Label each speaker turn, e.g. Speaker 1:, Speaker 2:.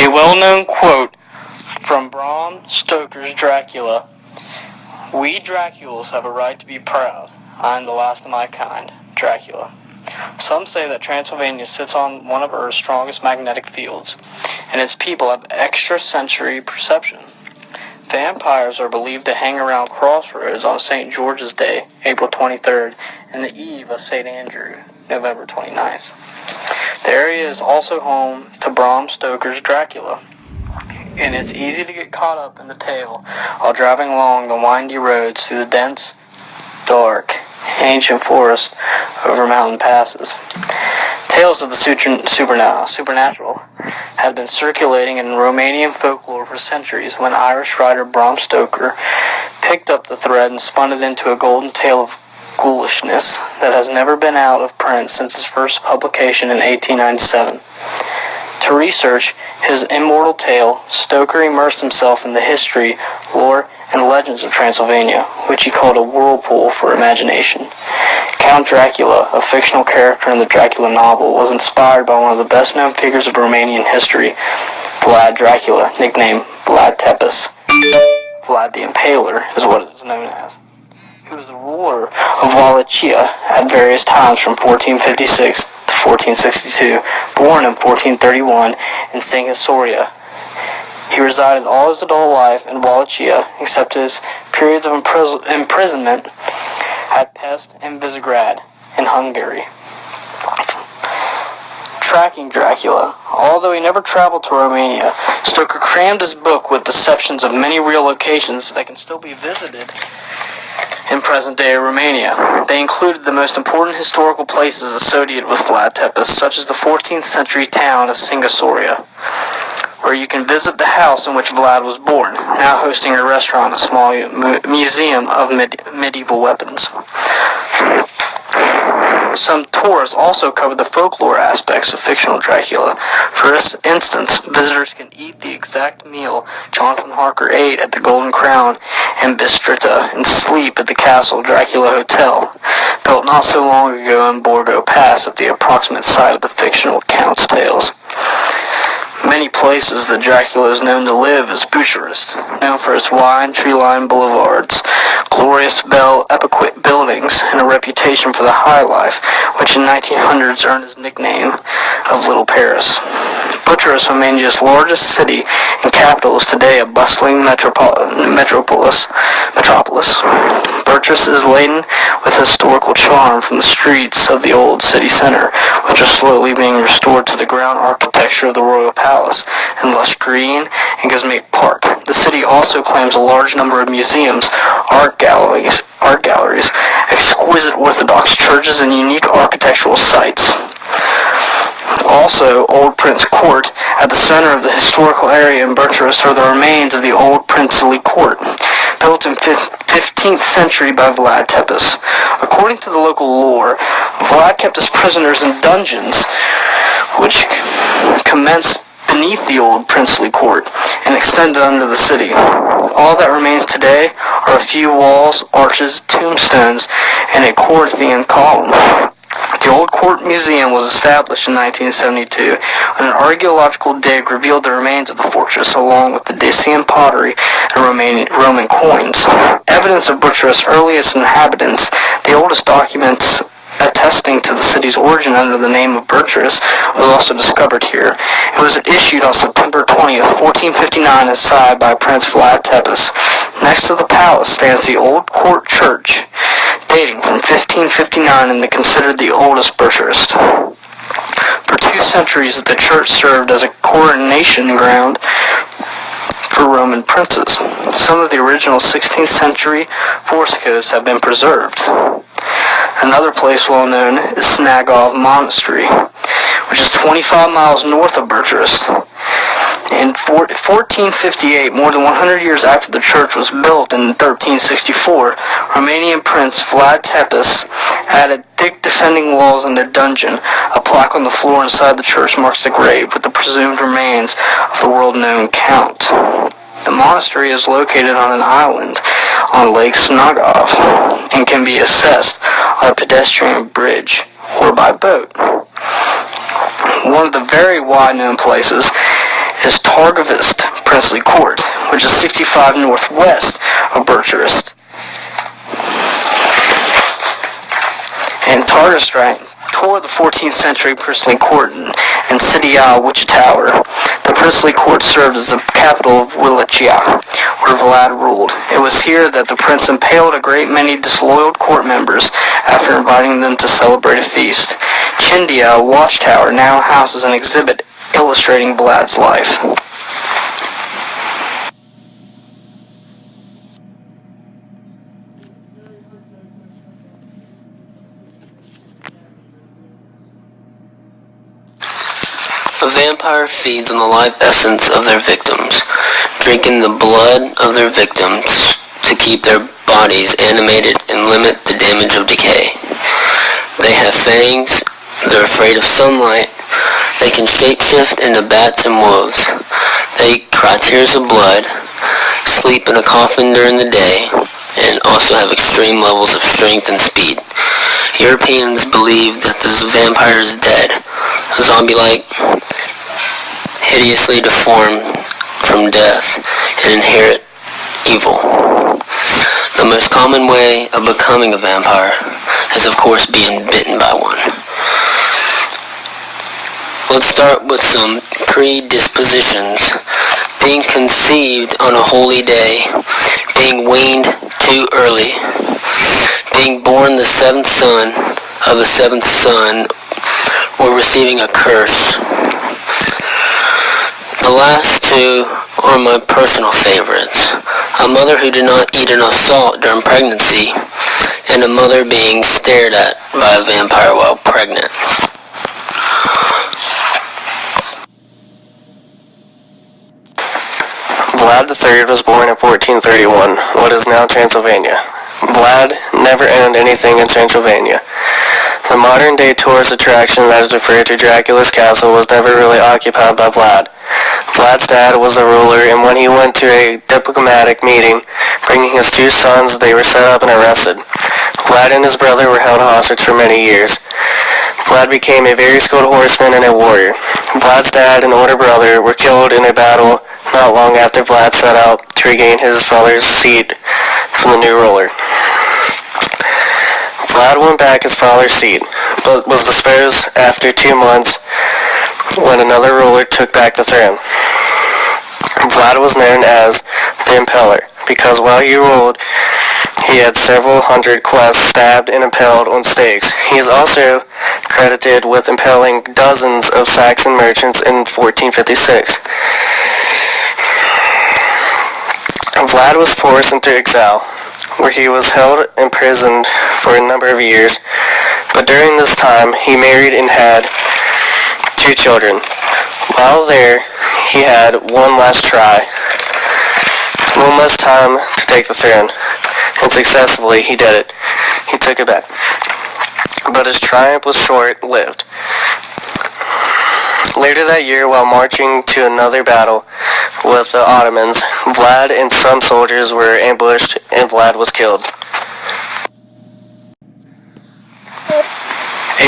Speaker 1: A well-known quote from Bram Stoker's Dracula: "We Draculas have a right to be proud. I am the last of my kind." Dracula. Some say that Transylvania sits on one of Earth's strongest magnetic fields, and its people have extrasensory perception. Vampires are believed to hang around crossroads on St. George's Day, April 23rd, and the eve of St. Andrew, November 29th. The area is also home to Bram Stoker's Dracula, and it's easy to get caught up in the tale while driving along the windy roads through the dense, dark, ancient forest over mountain passes. Tales of the supernatural had been circulating in Romanian folklore for centuries when Irish writer Bram Stoker picked up the thread and spun it into a golden tale of ghoulishness that has never been out of print since his first publication in 1897. To research his immortal tale, Stoker immersed himself in the history, lore, and legends of Transylvania, which he called a whirlpool for imagination. Count Dracula, a fictional character in the Dracula novel, was inspired by one of the best-known figures of Romanian history, Vlad Dracula, nicknamed Vlad Tepes. Vlad the Impaler is what it is known as. He was the ruler of Wallachia at various times from 1456 to 1462, born in 1431 in Sighisoara. He resided all his adult life in Wallachia, except his periods of imprisonment at Pest and Visegrad in Hungary. Tracking Dracula. Although he never traveled to Romania, Stoker crammed his book with deceptions of many real locations that can still be visited in present-day Romania. They included the most important historical places associated with Vlad Tepes, such as the 14th century town of Sighisoara, where you can visit the house in which Vlad was born, now hosting a restaurant, a small museum of medieval weapons. Some tours also cover the folklore aspects of fictional Dracula. For instance, visitors can eat the exact meal Jonathan Harker ate at the Golden Crown in Bistrita and sleep at the Castle Dracula Hotel, built not so long ago in Borgo Pass at the approximate site of the fictional Count's tales. Many places that Dracula is known to live is Bucharest, known for its wide, tree-lined boulevards, glorious epiquette buildings, and a reputation for the high life, which in 1900s earned his nickname of Little Paris. Bucharest, Romania's largest city and capital, is today a bustling metropolis. Bucharest is laden with historical charm from the streets of the old city center, which are slowly being restored to the ground architecture of the royal palace and lush green and cosmic park. The city also claims a large number of museums, art galleries, exquisite Orthodox churches, and unique architectural sites. Also, Old Prince Court. At the center of the historical area in Bucharest are the remains of the old princely court, built in 15th century by Vlad Tepes. According to the local lore, Vlad kept his prisoners in dungeons, which commenced beneath the old princely court and extended under the city. All that remains today are a few walls, arches, tombstones, and a Corinthian column. The Old Court Museum was established in 1972 when an archaeological dig revealed the remains of the fortress along with the Dacian pottery and Roman coins. Evidence of Bucharest's earliest inhabitants, the oldest documents attesting to the city's origin under the name of Bucharest, was also discovered here. It was issued on September 20th, 1459 inside by Prince Vlad Tepes. Next to the palace stands the Old Court Church, dating from 1559 and considered the oldest Bucharest. For 2 centuries, the church served as a coronation ground for Roman princes. Some of the original 16th century frescoes have been preserved. Another place well known is Snagov Monastery, which is 25 miles north of Bucharest. In 1458, more than 100 years after the church was built in 1364, Romanian Prince Vlad Tepes added thick defending walls and a dungeon. A plaque on the floor inside the church marks the grave with the presumed remains of the world-known Count. The monastery is located on an island on Lake Snagov and can be accessed on a pedestrian bridge or by boat. One of the very wide-known places is Targovist princely court, which is 65 northwest of Bucharest. And Targovist toward the 14th century princely court in City Wichita. The princely court served as the capital of Wallachia, where Vlad ruled. It was here that the prince impaled a great many disloyal court members after inviting them to celebrate a feast. Chindia, a watchtower, now houses an exhibit illustrating Vlad's life.
Speaker 2: A vampire feeds on the life essence of their victims, drinking the blood of their victims to keep their bodies animated and limit the damage of decay. They have fangs, they're afraid of sunlight, they can shapeshift into bats and wolves. They cry tears of blood, sleep in a coffin during the day, and also have extreme levels of strength and speed. Europeans believe that this vampire is dead, zombie-like, hideously deformed from death, and inherit evil. The most common way of becoming a vampire is, of course, being bitten by one. Let's start with some predispositions. Being conceived on a holy day, being weaned too early, being born the seventh son of the seventh son, or receiving a curse. The last two are my personal favorites. A mother who did not eat enough salt during pregnancy, and a mother being stared at by a vampire while pregnant.
Speaker 3: Vlad III was born in 1431, what is now Transylvania. Vlad never owned anything in Transylvania. The modern-day tourist attraction that is referred to Dracula's castle was never really occupied by Vlad. Vlad's dad was a ruler, and when he went to a diplomatic meeting, bringing his two sons, they were set up and arrested. Vlad and his brother were held hostage for many years. Vlad became a very skilled horseman and a warrior. Vlad's dad and older brother were killed in a battle not long after Vlad set out to regain his father's seat from the new ruler. Vlad won back his father's seat, but was disposed after 2 months when another ruler took back the throne. Vlad was known as the Impaler, because while he ruled, he had several hundred quests stabbed and impaled on stakes. He is also credited with impaling dozens of Saxon merchants in 1456. Vlad was forced into exile, where he was held imprisoned for a number of years, but during this time he married and had 2 children. While there, he had one last time to take the throne, and successfully he did it. He took it back. But his triumph was short-lived. Later that year, while marching to another battle with the Ottomans, Vlad and some soldiers were ambushed, and Vlad was killed.